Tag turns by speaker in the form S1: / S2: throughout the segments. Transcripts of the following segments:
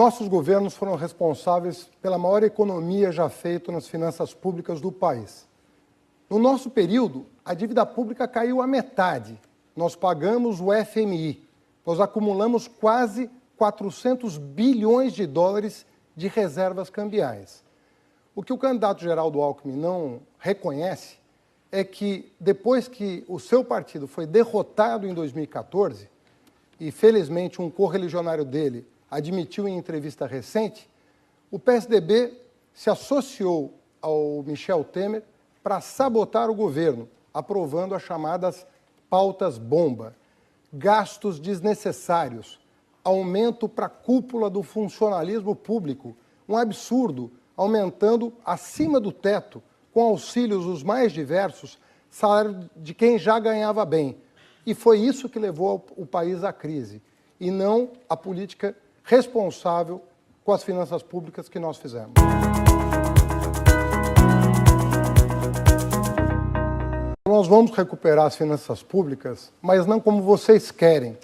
S1: nossos governos foram responsáveis pela maior economia já feita nas finanças públicas do país. No nosso período, a dívida pública caiu à metade. Nós pagamos o FMI. Nós acumulamos quase 400 bilhões de dólares de reservas cambiais. O que o candidato Geraldo Alckmin não reconhece é que, depois que o seu partido foi derrotado em 2014, e felizmente um correligionário dele admitiu em entrevista recente, o PSDB se associou ao Michel Temer para sabotar o governo, aprovando as chamadas pautas bomba, gastos desnecessários, aumento para a cúpula do funcionalismo público, um absurdo, aumentando acima do teto, com auxílios os mais diversos, salário de quem já ganhava bem. E foi isso que levou o país à crise, e não a política responsável com as finanças públicas que nós fizemos. Nós vamos recuperar as finanças públicas, mas não como vocês querem,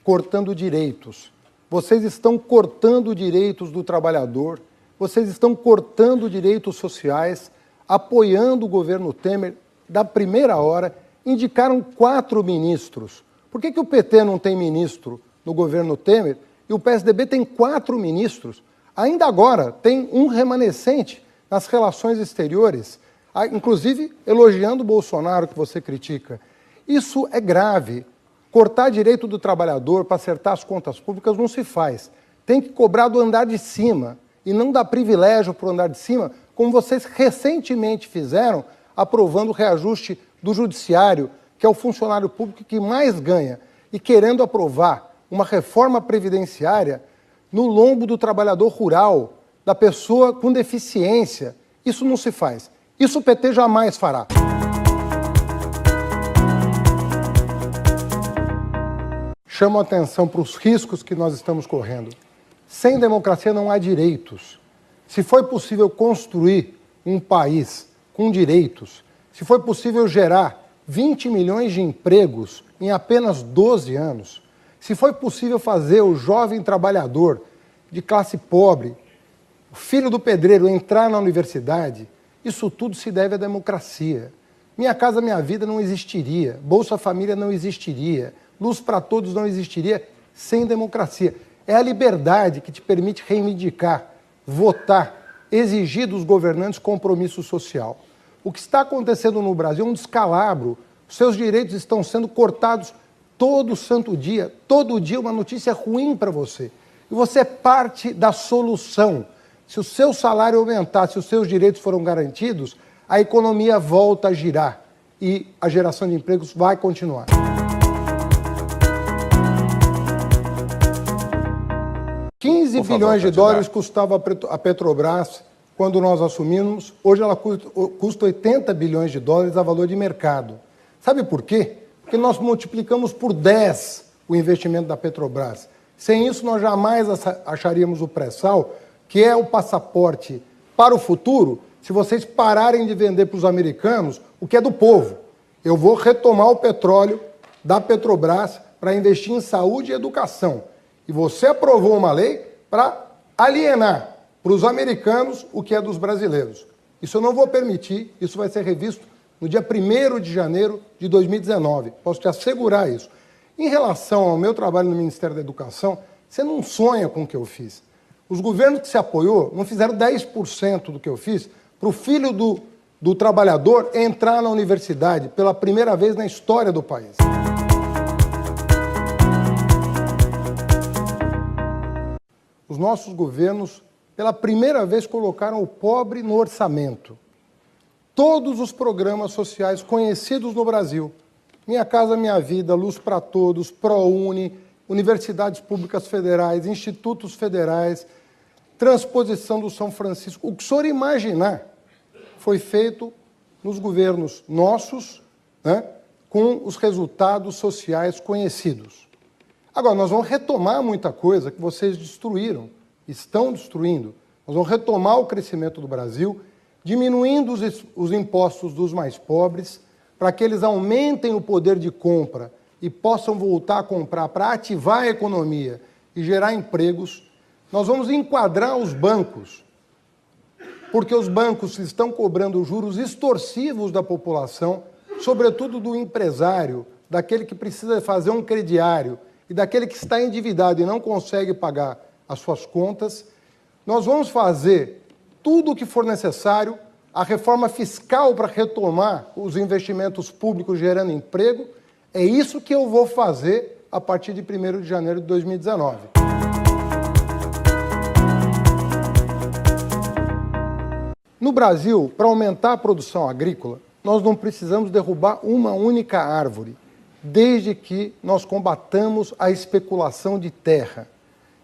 S1: cortando direitos. Vocês estão cortando direitos do trabalhador, vocês estão cortando direitos sociais, apoiando o governo Temer da primeira hora, indicaram 4 ministros. Por que o PT não tem ministro no governo Temer e o PSDB tem 4 ministros? Ainda agora tem um remanescente nas relações exteriores, inclusive elogiando o Bolsonaro, que você critica. Isso é grave. Cortar direito do trabalhador para acertar as contas públicas não se faz. Tem que cobrar do andar de cima e não dar privilégio para o andar de cima, como vocês recentemente fizeram, aprovando o reajuste do judiciário, que é o funcionário público que mais ganha, e querendo aprovar uma reforma previdenciária no lombo do trabalhador rural, da pessoa com deficiência. Isso não se faz. Isso o PT jamais fará. Chamo a atenção para os riscos que nós estamos correndo. Sem democracia não há direitos. Se foi possível construir um país com direitos, se foi possível gerar 20 milhões de empregos em apenas 12 anos, se foi possível fazer o jovem trabalhador de classe pobre, o filho do pedreiro, entrar na universidade, isso tudo se deve à democracia. Minha Casa Minha Vida não existiria, Bolsa Família não existiria, Luz para Todos não existiria sem democracia. É a liberdade que te permite reivindicar, votar, exigir dos governantes compromisso social. O que está acontecendo no Brasil é um descalabro. Os seus direitos estão sendo cortados todo santo dia. Todo dia uma notícia ruim para você. E você é parte da solução. Se o seu salário aumentar, se os seus direitos foram garantidos, a economia volta a girar e a geração de empregos vai continuar. $15 bilhões de dólares custava a Petrobras quando nós assumimos. Hoje ela custa 80 bilhões de dólares a valor de mercado. Sabe por quê? Porque nós multiplicamos por 10 o investimento da Petrobras. Sem isso, nós jamais acharíamos o pré-sal, que é o passaporte para o futuro, se vocês pararem de vender para os americanos o que é do povo. Eu vou retomar o petróleo da Petrobras para investir em saúde e educação. E você aprovou uma lei para alienar para os americanos o que é dos brasileiros. Isso eu não vou permitir, isso vai ser revisto no dia 1º de janeiro de 2019. Posso te assegurar isso. Em relação ao meu trabalho no Ministério da Educação, você não sonha com o que eu fiz. Os governos que se apoiou não fizeram 10% do que eu fiz para o filho do trabalhador entrar na universidade pela primeira vez na história do país. Os nossos governos, pela primeira vez, colocaram o pobre no orçamento. Todos os programas sociais conhecidos no Brasil, Minha Casa Minha Vida, Luz para Todos, ProUni, universidades públicas federais, institutos federais, transposição do São Francisco, o que o senhor imaginar foi feito nos governos nossos, né, com os resultados sociais conhecidos. Agora, nós vamos retomar muita coisa que vocês destruíram, estão destruindo. Nós vamos retomar o crescimento do Brasil, diminuindo os impostos dos mais pobres, para que eles aumentem o poder de compra e possam voltar a comprar para ativar a economia e gerar empregos. Nós vamos enquadrar os bancos, porque os bancos estão cobrando juros extorsivos da população, sobretudo do empresário, daquele que precisa fazer um crediário e daquele que está endividado e não consegue pagar as suas contas. Nós vamos fazer tudo o que for necessário, a reforma fiscal para retomar os investimentos públicos gerando emprego. É isso que eu vou fazer a partir de 1º de janeiro de 2019. No Brasil, para aumentar a produção agrícola, nós não precisamos derrubar uma única árvore, desde que nós combatamos a especulação de terra.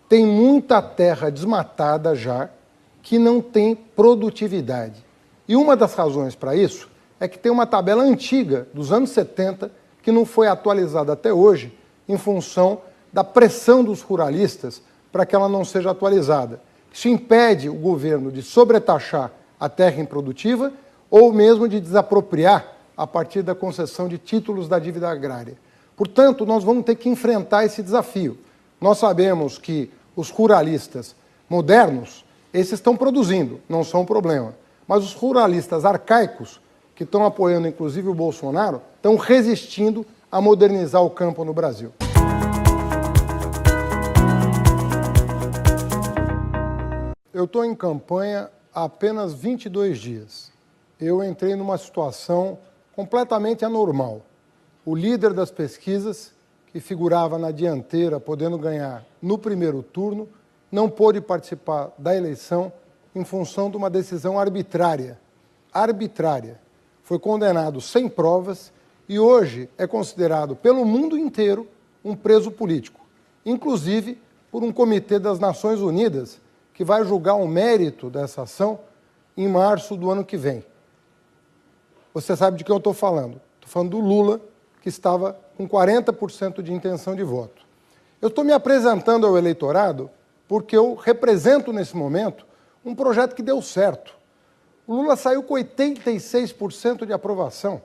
S1: Tem muita terra desmatada já que não tem produtividade. E uma das razões para isso é que tem uma tabela antiga, dos anos 70, que não foi atualizada até hoje, em função da pressão dos ruralistas para que ela não seja atualizada. Isso impede o governo de sobretaxar a terra improdutiva ou mesmo de desapropriar a partir da concessão de títulos da dívida agrária. Portanto, nós vamos ter que enfrentar esse desafio. Nós sabemos que os ruralistas modernos, esses estão produzindo, não são um problema. Mas os ruralistas arcaicos, que estão apoiando inclusive o Bolsonaro, estão resistindo a modernizar o campo no Brasil. Eu estou em campanha há apenas 22 dias. Eu entrei numa situação completamente anormal. O líder das pesquisas, que figurava na dianteira, podendo ganhar no primeiro turno, não pôde participar da eleição em função de uma decisão arbitrária. Arbitrária. Foi condenado sem provas e hoje é considerado pelo mundo inteiro um preso político, inclusive por um comitê das Nações Unidas que vai julgar o mérito dessa ação em março do ano que vem. Você sabe de quem eu estou falando. Estou falando do Lula, que estava com 40% de intenção de voto. Eu estou me apresentando ao eleitorado porque eu represento nesse momento um projeto que deu certo. O Lula saiu com 86% de aprovação.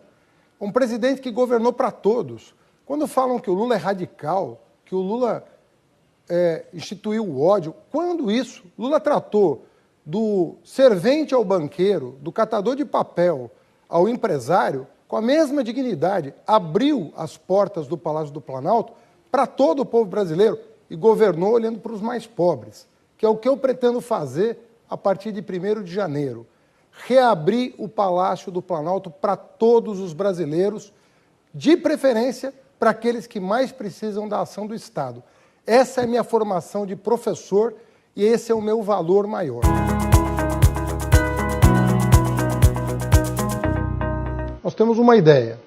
S1: Um presidente que governou para todos. Quando falam que o Lula é radical, que o Lula instituiu o ódio, quando isso? Lula tratou do servente ao banqueiro, do catador de papel ao empresário, com a mesma dignidade, abriu as portas do Palácio do Planalto para todo o povo brasileiro e governou olhando para os mais pobres, que é o que eu pretendo fazer a partir de 1º de janeiro. Reabrir o Palácio do Planalto para todos os brasileiros, de preferência para aqueles que mais precisam da ação do Estado. Essa é a minha formação de professor e esse é o meu valor maior. Nós temos uma ideia.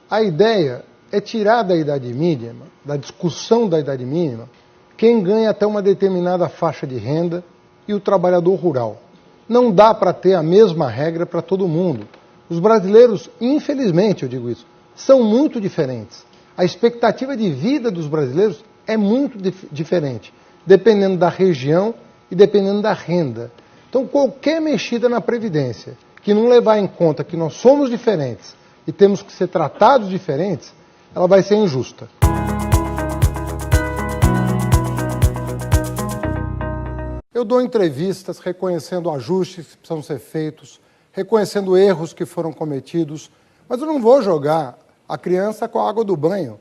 S1: A ideia é tirar da idade mínima, da discussão da idade mínima, quem ganha até uma determinada faixa de renda e o trabalhador rural. Não dá para ter a mesma regra para todo mundo. Os brasileiros, infelizmente, eu digo isso, são muito diferentes. A expectativa de vida dos brasileiros é muito diferente, dependendo da região e dependendo da renda. Então, qualquer mexida na Previdência que não levar em conta que nós somos diferentes e temos que ser tratados diferentes, ela vai ser injusta. Eu dou entrevistas reconhecendo ajustes que precisam ser feitos, reconhecendo erros que foram cometidos, mas eu não vou jogar a criança com a água do banho.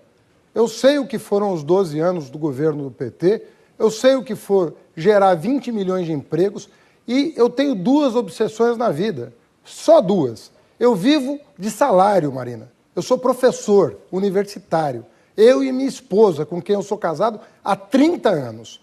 S1: Eu sei o que foram os 12 anos do governo do PT, eu sei o que for gerar 20 milhões de empregos e eu tenho duas obsessões na vida, só duas. Eu vivo de salário, Marina. Eu sou professor universitário. Eu e minha esposa, com quem eu sou casado há 30 anos.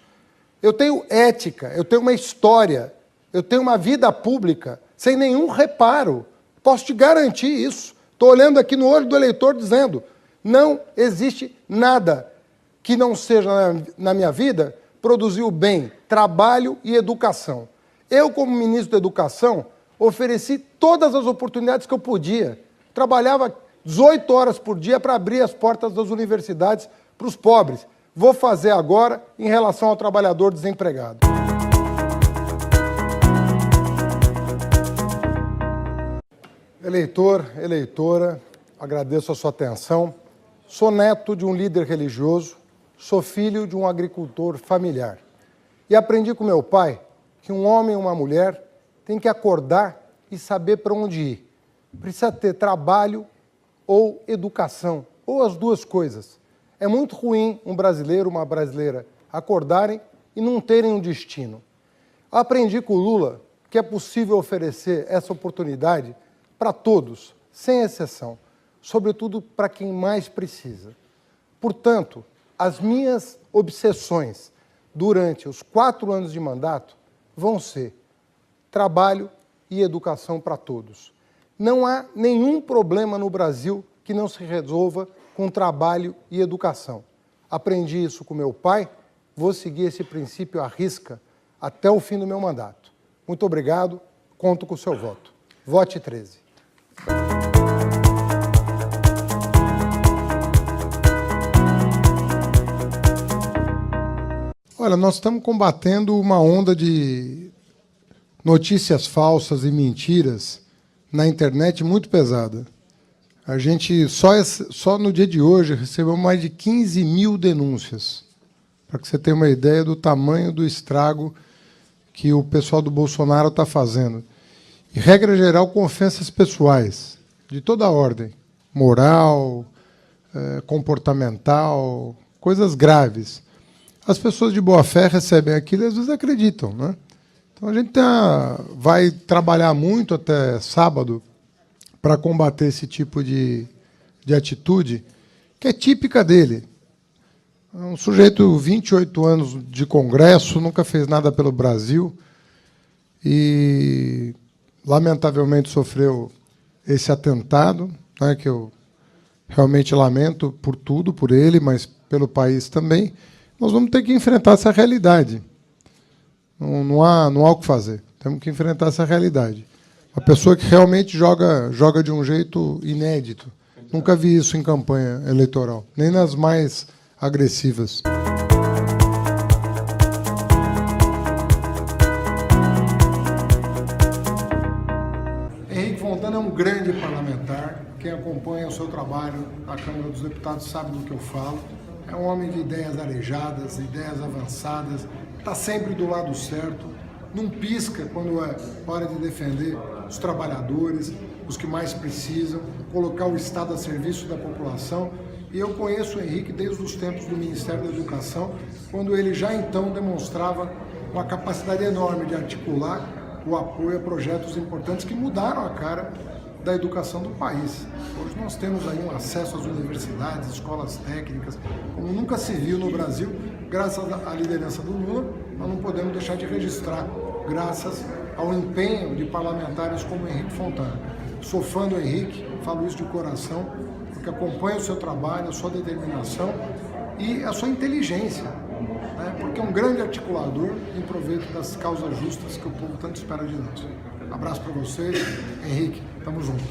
S1: Eu tenho ética, eu tenho uma história, eu tenho uma vida pública sem nenhum reparo. Posso te garantir isso. Estou olhando aqui no olho do eleitor dizendo, não existe nada que não seja na minha vida produzir o bem, trabalho e educação. Eu, como ministro da Educação, ofereci todas as oportunidades que eu podia. Trabalhava 18 horas por dia para abrir as portas das universidades para os pobres. Vou fazer agora em relação ao trabalhador desempregado. Eleitor, eleitora, agradeço a sua atenção. Sou neto de um líder religioso, sou filho de um agricultor familiar. E aprendi com meu pai que um homem e uma mulher têm que acordar e saber para onde ir. Precisa ter trabalho ou educação, ou as duas coisas. É muito ruim um brasileiro, uma brasileira acordarem e não terem um destino. Aprendi com o Lula que é possível oferecer essa oportunidade para todos, sem exceção, sobretudo para quem mais precisa. Portanto, as minhas obsessões durante os 4 anos de mandato vão ser trabalho e educação para todos. Não há nenhum problema no Brasil que não se resolva com trabalho e educação. Aprendi isso com meu pai, vou seguir esse princípio à risca até o fim do meu mandato. Muito obrigado, conto com o seu voto. Vote 13. Olha, nós estamos combatendo uma onda de notícias falsas e mentiras na internet muito pesada. A gente, só no dia de hoje, recebeu mais de 15 mil denúncias, para que você tenha uma ideia do tamanho do estrago que o pessoal do Bolsonaro está fazendo. E, regra geral, com ofensas pessoais, de toda a ordem, moral, comportamental, coisas graves. As pessoas de boa fé recebem aquilo e às vezes acreditam, né? Então a gente vai trabalhar muito até sábado para combater esse tipo de atitude que é típica dele. É um sujeito, 28 anos de Congresso, nunca fez nada pelo Brasil e, lamentavelmente, sofreu esse atentado, né, que eu realmente lamento por tudo, por ele, mas pelo país também. Nós vamos ter que enfrentar essa realidade. Não há o que fazer. Temos que enfrentar essa realidade. Uma pessoa que realmente joga de um jeito inédito. Nunca vi isso em campanha eleitoral, nem nas mais agressivas. Henrique Fontana é um grande parlamentar. Quem acompanha o seu trabalho na Câmara dos Deputados sabe do que eu falo. É um homem de ideias arejadas, ideias avançadas, está sempre do lado certo, não pisca quando é hora de defender os trabalhadores, os que mais precisam, colocar o Estado a serviço da população. E eu conheço o Henrique desde os tempos do Ministério da Educação, quando ele já então demonstrava uma capacidade enorme de articular o apoio a projetos importantes que mudaram a cara da educação do país. Hoje nós temos aí um acesso às universidades, escolas técnicas, como nunca se viu no Brasil, graças à liderança do Lula. Nós não podemos deixar de registrar, graças ao empenho de parlamentares como Henrique Fontana. Sou fã do Henrique, falo isso de coração, porque acompanho o seu trabalho, a sua determinação e a sua inteligência, né? Porque é um grande articulador em proveito das causas justas que o povo tanto espera de nós. Abraço para vocês, Henrique, tamo junto.